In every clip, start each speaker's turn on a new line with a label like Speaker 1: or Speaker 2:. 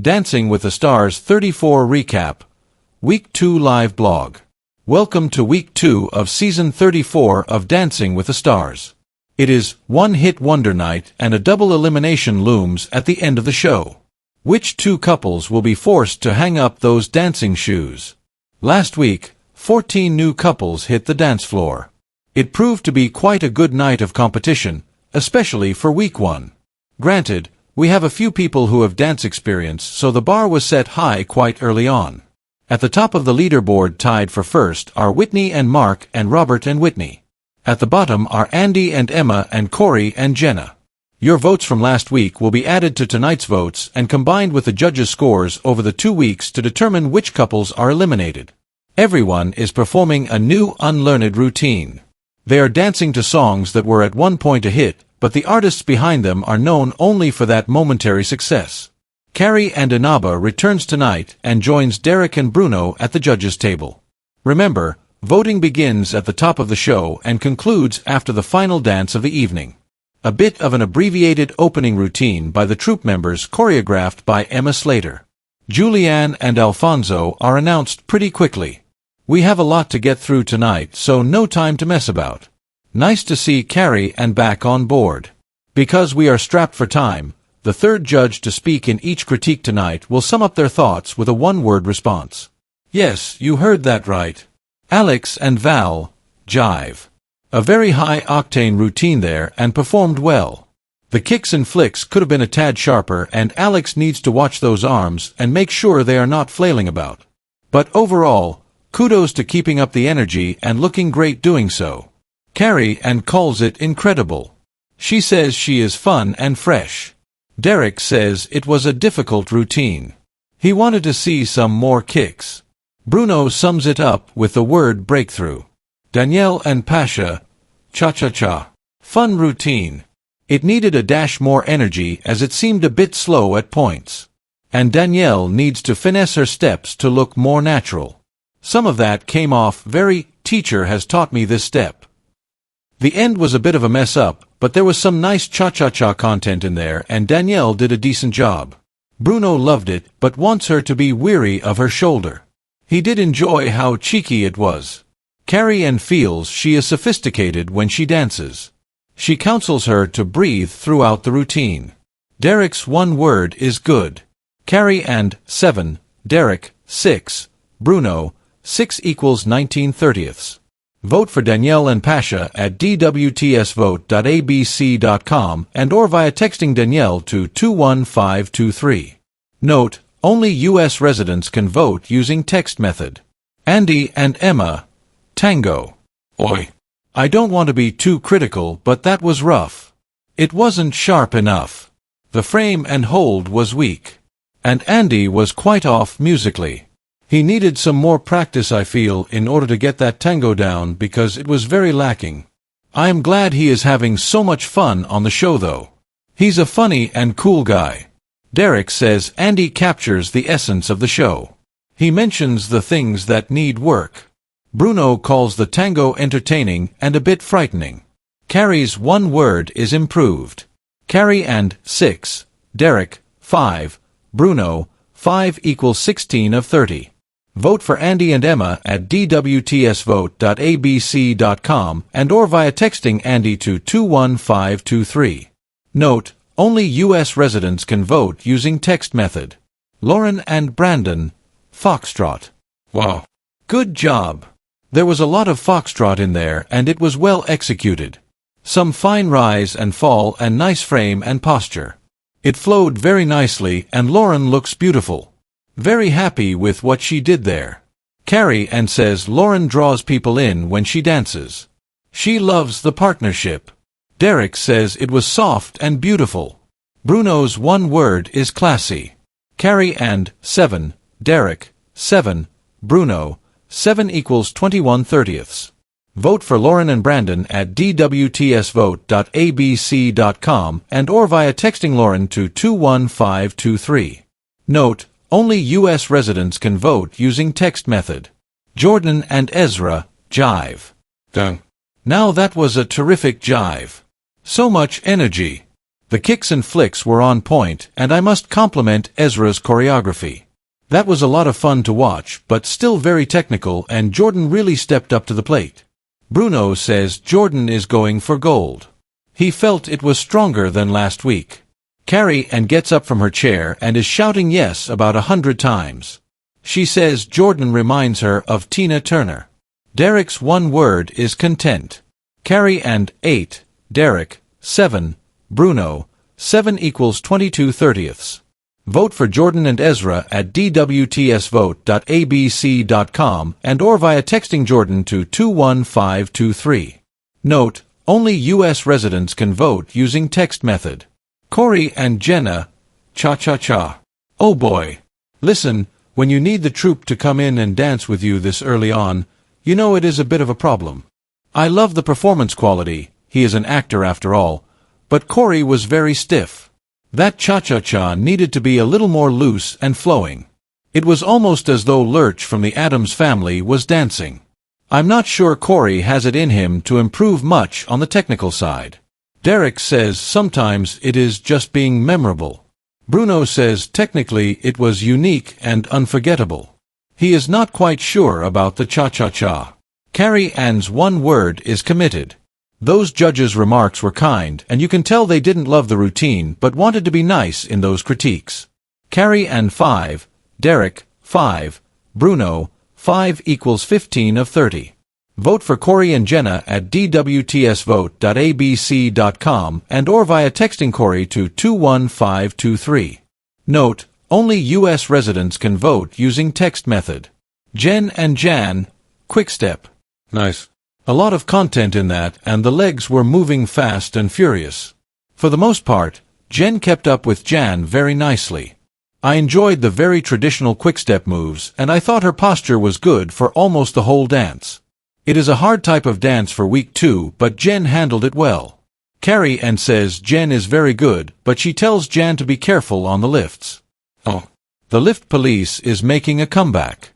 Speaker 1: Dancing with the Stars 34 Recap. Week 2 Live Blog. Welcome to Week 2 of Season 34 of Dancing with the Stars. It is one-hit wonder night and a double elimination looms at the end of the show. Which two couples will be forced to hang up those dancing shoes? Last week, 14 new couples hit the dance floor. It proved to be quite a good night of competition, especially for Week 1. Granted, we have a few people who have dance experience, so the bar was set high quite early on. At the top of the leaderboard tied for first are Whitney and Mark and Robert and Whitney. At the bottom are Andy and Emma and Corey and Jenna. Your votes from last week will be added to tonight's votes and combined with the judges' scores over the 2 weeks to determine which couples are eliminated. Everyone is performing a new unlearned routine. They are dancing to songs that were at one point a hit, but the artists behind them are known only for that momentary success. Carrie and Inaba returns tonight and joins Derek and Bruno at the judges' table. Remember, voting begins at the top of the show and concludes after the final dance of the evening. A bit of an abbreviated opening routine by the troupe members choreographed by Emma Slater. Julianne and Alfonso are announced pretty quickly. We have a lot to get through tonight, so no time to mess about. Nice to see Carrie and back on board. Because we are strapped for time, the third judge to speak in each critique tonight will sum up their thoughts with a one-word response. Yes, you heard that right. Alex and Val, jive. A very high-octane routine there and performed well. The kicks and flicks could have been a tad sharper and Alex needs to watch those arms and make sure they are not flailing about. But overall, kudos to keeping up the energy and looking great doing so. Carrie and calls it incredible. She says she is fun and fresh. Derek says it was a difficult routine. He wanted to see some more kicks. Bruno sums it up with the word breakthrough. Danielle and Pasha, cha-cha-cha. Fun routine. It needed a dash more energy as it seemed a bit slow at points. And Danielle needs to finesse her steps to look more natural. Some of that came off very, teacher has taught me this step. The end was a bit of a mess up, but there was some nice cha-cha-cha content in there and Danielle did a decent job. Bruno loved it, but wants her to be weary of her shoulder. He did enjoy how cheeky it was. Carrie and feels she is sophisticated when she dances. She counsels her to breathe throughout the routine. Derek's one word is good. Carrie and 7, Derek 6, Bruno 6 equals 19/30ths. Vote for Danielle and Pasha at dwtsvote.abc.com and or via texting Danielle to 21523. Note, only U.S. residents can vote using text method. Andy and Emma, tango. Oi. I don't want to be too critical, but that was rough. It wasn't sharp enough. The frame and hold was weak. And Andy was quite off musically. He needed some more practice, I feel, in order to get that tango down because it was very lacking. I am glad he is having so much fun on the show though. He's a funny and cool guy. Derek says Andy captures the essence of the show. He mentions the things that need work. Bruno calls the tango entertaining and a bit frightening. Carrie's one word is improved. Carrie and 6, Derek 5, Bruno 5 equals 16 of 30. Vote for Andy and Emma at dwtsvote.abc.com and or via texting Andy to 21523. Note, only U.S. residents can vote using text method. Lauren and Brandon, Foxtrot. Wow. Good job. There was a lot of foxtrot in there and it was well executed. Some fine rise and fall and nice frame and posture. It flowed very nicely and Lauren looks beautiful. Very happy with what she did there. Carrie and says Lauren draws people in when she dances. She loves the partnership. Derek says it was soft and beautiful. Bruno's one word is classy. Carrie and 7, Derek 7, Bruno 7 equals 21/30ths. Vote for Lauren and Brandon at dwtsvote.abc.com and or via texting Lauren to 21523. Note, only U.S. residents can vote using text method. Jordan and Ezra, jive. Done. Now that was a terrific jive. So much energy. The kicks and flicks were on point, and I must compliment Ezra's choreography. That was a lot of fun to watch, but still very technical, and Jordan really stepped up to the plate. Bruno says Jordan is going for gold. He felt it was stronger than last week. Carrie Ann gets up from her chair and is shouting yes about 100 times. She says Jordan reminds her of Tina Turner. Derek's one word is content. Carrie Ann 8, Derek 7, Bruno 7 equals 22/30. Vote for Jordan and Ezra at dwtsvote.abc.com and or via texting Jordan to 21523. Note, only U.S. residents can vote using text method. Corey and Jenna, cha-cha-cha. Oh boy. Listen, when you need the troupe to come in and dance with you this early on, you know it is a bit of a problem. I love the performance quality, he is an actor after all, but Corey was very stiff. That cha-cha-cha needed to be a little more loose and flowing. It was almost as though Lurch from the Addams Family was dancing. I'm not sure Corey has it in him to improve much on the technical side. Derek says sometimes it is just being memorable. Bruno says technically it was unique and unforgettable. He is not quite sure about the cha-cha-cha. Carrie Ann's one word is committed. Those judges' remarks were kind, and you can tell they didn't love the routine but wanted to be nice in those critiques. Carrie Ann 5, Derek 5, Bruno 5 equals 15 of 30. Vote for Corey and Jenna at dwtsvote.abc.com and or via texting Corey to 21523. Note, only U.S. residents can vote using text method. Jen and Jan, quick step. Nice. A lot of content in that, and the legs were moving fast and furious. For the most part, Jen kept up with Jan very nicely. I enjoyed the very traditional quick-step moves, and I thought her posture was good for almost the whole dance. It is a hard type of dance for week 2, but Jen handled it well. Carrie Ann says Jen is very good, but she tells Jan to be careful on the lifts. Oh. The lift police is making a comeback.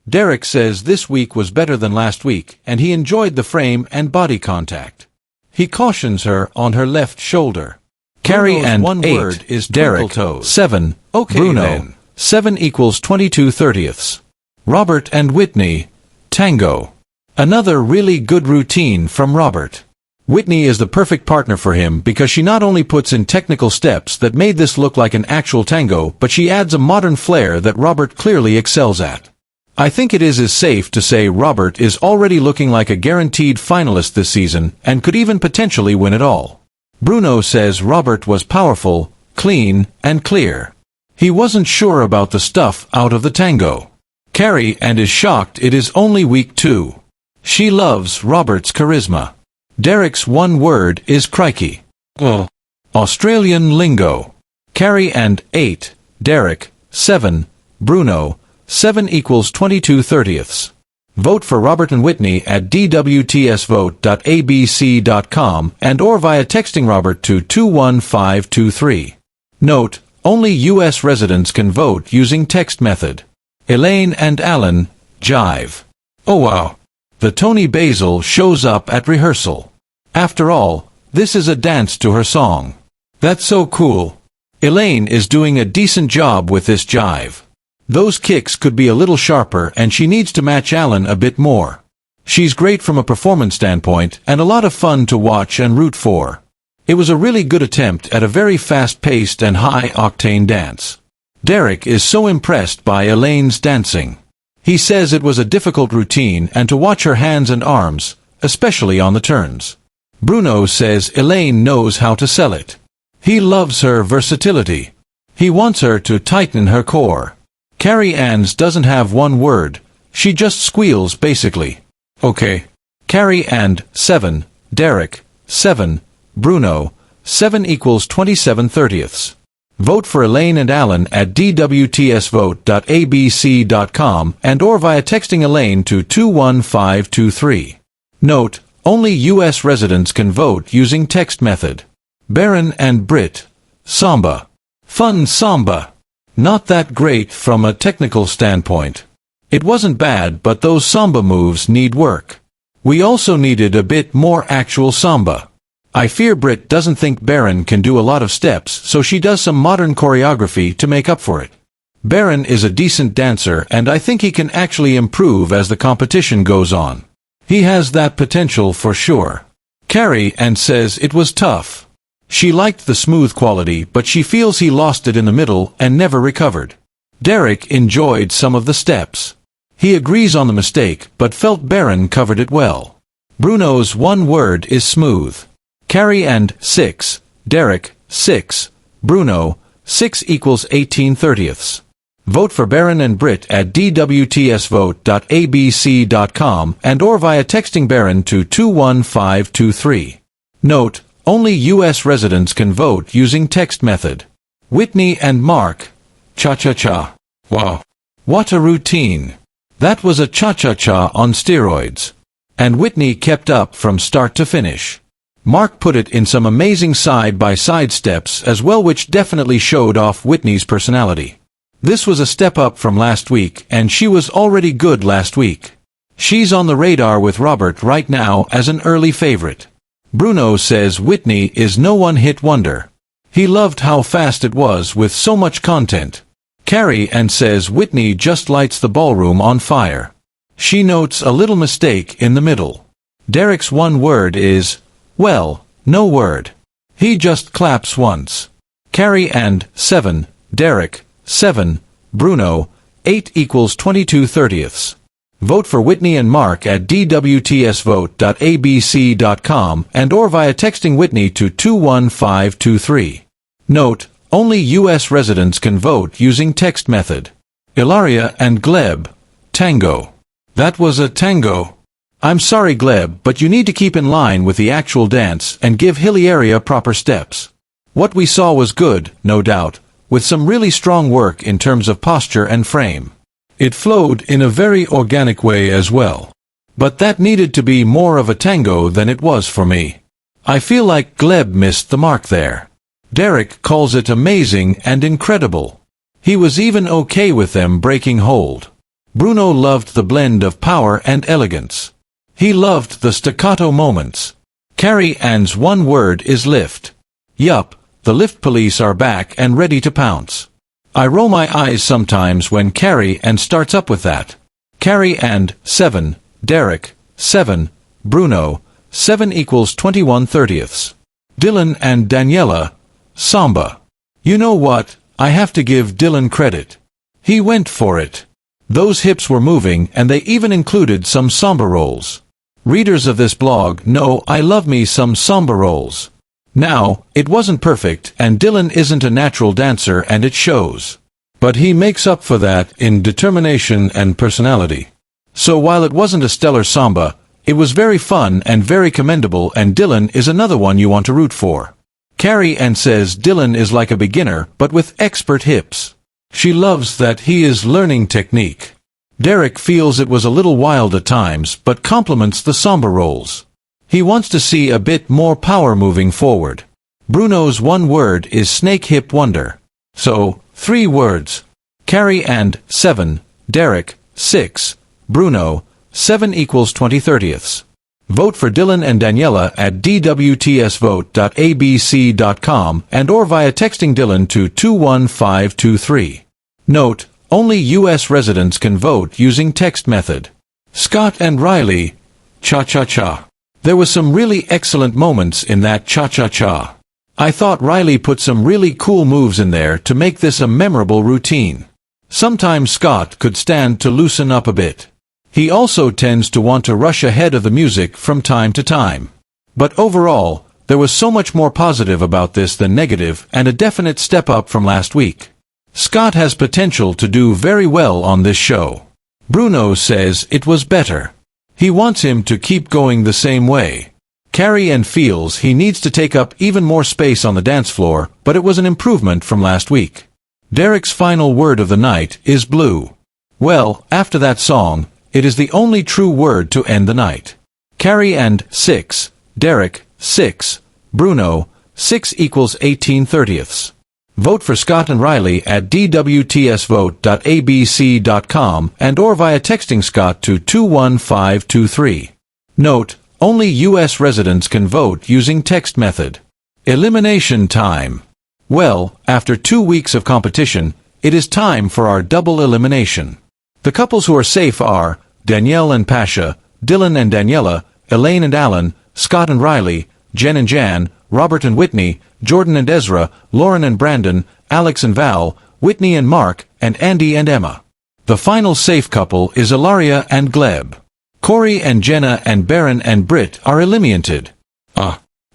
Speaker 1: Derek says this week was better than last week, and he enjoyed the frame and body contact. He cautions her on her left shoulder. Carrie Ann one 8 word is Derek 7, okay, Bruno then. 7 equals 22/30. Robert and Whitney, tango. Another really good routine from Robert. Whitney is the perfect partner for him because she not only puts in technical steps that made this look like an actual tango, but she adds a modern flair that Robert clearly excels at. I think it is safe to say Robert is already looking like a guaranteed finalist this season and could even potentially win it all. Bruno says Robert was powerful, clean, and clear. He wasn't sure about the stuff out of the tango. Carrie Ann is shocked it is only week 2. She loves Robert's charisma. Derek's one word is crikey. Australian lingo. Carrie Ann 8, Derek 7, Bruno 7 equals 22/30. Vote for Robert and Whitney at dwtsvote.abc.com and or via texting Robert to 21523. Note, only U.S. residents can vote using text method. Elaine and Alan, jive. Oh wow. The Tony Basil shows up at rehearsal. After all, this is a dance to her song. That's so cool. Elaine is doing a decent job with this jive. Those kicks could be a little sharper and she needs to match Alan a bit more. She's great from a performance standpoint and a lot of fun to watch and root for. It was a really good attempt at a very fast-paced and high-octane dance. Derek is so impressed by Elaine's dancing. He says it was a difficult routine and to watch her hands and arms, especially on the turns. Bruno says Elaine knows how to sell it. He loves her versatility. He wants her to tighten her core. Carrie Ann's doesn't have one word. She just squeals basically. Okay. Carrie Ann 7, Derek 7, Bruno 7 equals 27/30. Vote for Elaine and Alan at dwtsvote.abc.com and or via texting Elaine to 21523. Note, only U.S. residents can vote using text method. Baron and Britt, samba. Fun samba. Not that great from a technical standpoint. It wasn't bad, but those samba moves need work. We also needed a bit more actual samba. I fear Britt doesn't think Baron can do a lot of steps, so she does some modern choreography to make up for it. Baron is a decent dancer, and I think he can actually improve as the competition goes on. He has that potential for sure. Carrie Ann says it was tough. She liked the smooth quality, but she feels he lost it in the middle and never recovered. Derek enjoyed some of the steps. He agrees on the mistake, but felt Baron covered it well. Bruno's one word is smooth. Carrie Ann 6, Derek 6, Bruno 6 equals 18/30. Vote for Baron and Britt at dwtsvote.abc.com and or via texting Baron to 21523. Note, only U.S. residents can vote using text method. Whitney and Mark. Cha-cha-cha. Wow. What a routine. That was a cha-cha-cha on steroids. And Whitney kept up from start to finish. Mark put it in some amazing side-by-side steps as well, which definitely showed off Whitney's personality. This was a step up from last week, and she was already good last week. She's on the radar with Robert right now as an early favorite. Bruno says Whitney is no one-hit wonder. He loved how fast it was with so much content. Carrie Ann says Whitney just lights the ballroom on fire. She notes a little mistake in the middle. Derek's one word is, well, no word. He just claps once. Carrie Ann 7, Derek 7, Bruno 8 equals 22/30. Vote for Whitney and Mark at dwtsvote.abc.com and or via texting Whitney to 21523. Note, only U.S. residents can vote using text method. Ilaria and Gleb. Tango. That was a tango. I'm sorry, Gleb, but you need to keep in line with the actual dance and give Hilaria proper steps. What we saw was good, no doubt, with some really strong work in terms of posture and frame. It flowed in a very organic way as well. But that needed to be more of a tango than it was for me. I feel like Gleb missed the mark there. Derek calls it amazing and incredible. He was even okay with them breaking hold. Bruno loved the blend of power and elegance. He loved the staccato moments. Carrie Ann's one word is lift. Yup, the lift police are back and ready to pounce. I roll my eyes sometimes when Carrie Ann starts up with that. Carrie Ann 7, Derek 7, Bruno 7 equals 21/30. Dylan and Daniela. Samba. You know what, I have to give Dylan credit. He went for it. Those hips were moving, and they even included some samba rolls. Readers of this blog know I love me some samba rolls. Now, it wasn't perfect, and Dylan isn't a natural dancer, and it shows. But he makes up for that in determination and personality. So while it wasn't a stellar samba, it was very fun and very commendable, and Dylan is another one you want to root for. Carrie Ann says Dylan is like a beginner, but with expert hips. She loves that he is learning technique. Derek feels it was a little wild at times, but compliments the samba rolls. He wants to see a bit more power moving forward. Bruno's one word is snake hip wonder. So, 3 words. Carrie Ann 7, Derek 6, Bruno 7 equals 20/30. Vote for Dylan and Daniela at dwtsvote.abc.com and or via texting Dylan to 21523. Note, only U.S. residents can vote using text method. Scott and Riley. Cha-cha-cha. There was some really excellent moments in that cha-cha-cha. I thought Riley put some really cool moves in there to make this a memorable routine. Sometimes Scott could stand to loosen up a bit. He also tends to want to rush ahead of the music from time to time. But overall, there was so much more positive about this than negative, and a definite step up from last week. Scott has potential to do very well on this show. Bruno says it was better. He wants him to keep going the same way. Carrie Ann feels he needs to take up even more space on the dance floor, but it was an improvement from last week. Derek's final word of the night is blue. Well, after that song, it is the only true word to end the night. Carrie Ann 6, Derek 6, Bruno 6 equals 18/30. Vote for Scott and Riley at dwtsvote.abc.com and or via texting Scott to 21523. Note, Only U.S. residents can vote using text method. Elimination time. Well, after 2 weeks of competition, it is time for our double elimination. The couples who are safe are Danielle and Pasha, Dylan and Daniela, Elaine and Alan, Scott and Riley, Jen and Jan, Robert and Whitney, Jordan and Ezra, Lauren and Brandon, Alex and Val, Whitney and Mark, and Andy and Emma. The final safe couple is Ilaria and Gleb. Corey and Jenna and Baron and Britt are eliminated.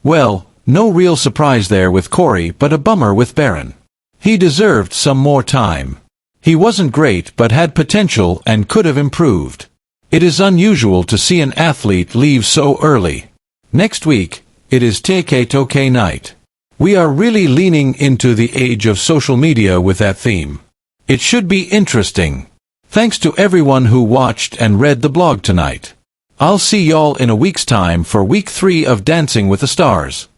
Speaker 1: Well, no real surprise there with Corey, but a bummer with Baron. He deserved some more time. He wasn't great but had potential and could have improved. It is unusual to see an athlete leave so early. Next week, it is TikTok night. We are really leaning into the age of social media with that theme. It should be interesting. Thanks to everyone who watched and read the blog tonight. I'll see y'all in a week's time for week 3 of Dancing with the Stars.